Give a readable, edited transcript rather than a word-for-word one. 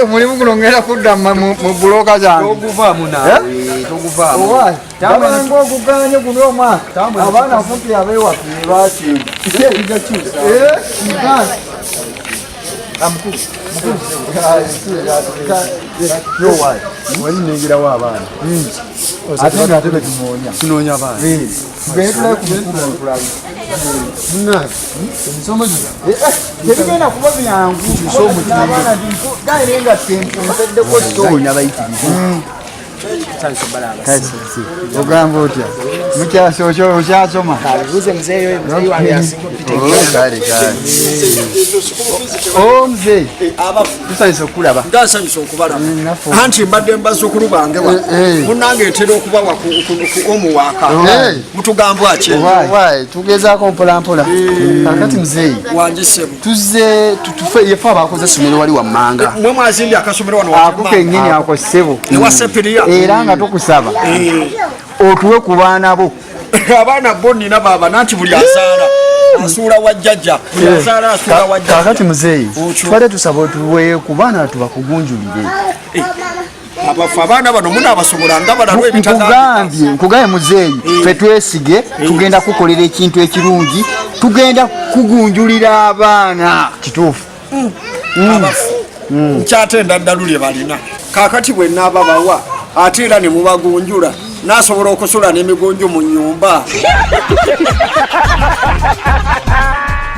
mulimu guno ngenda kudda mu buloka zange toguvaamu nawe toguvaamu tabananga okuganye guno omwaka abaana kumpi abeewaffe bakinda walinengerawo abaana ate tunoonya abaana emisomo gino tebigenda kuba byangu gaerenga tempunseddeko soonya bayitirivu ogamba otya mukyasoma omuzeeyi tusanyusa okulaba ndasanyusa okubalaba anti mbadde mbazukulu bange munange etera okubawa omuwaaka mutugambwa ki tugezaako mpolampola kakati muzeeyi wanjisemu tuze yefe abakoze essomero wali wammanga mwe mwazimbye akasomero wano ako kennyini ako ssebo ewa sepiriya era nga tukusaba otuwe ku baana bo abaana bo nina baaba nanti buli azaala asuula wa jjajja azaala asuula wa jjajja kakati muzeeyi twale tusaba otuwe ku baana tubakugunjulire abafu abaana bano munaabasobola nga balalwa nkugambye muzeeyi fe twesige tugenda kukolera ekintu ekirungi tugenda kugunjulira abaana kituufu abafu nkyatenda ddalu lye balina kaakati bwe naababawa ate era ne mubagunjula naasobola okusula n'emigonjo mu nnyumba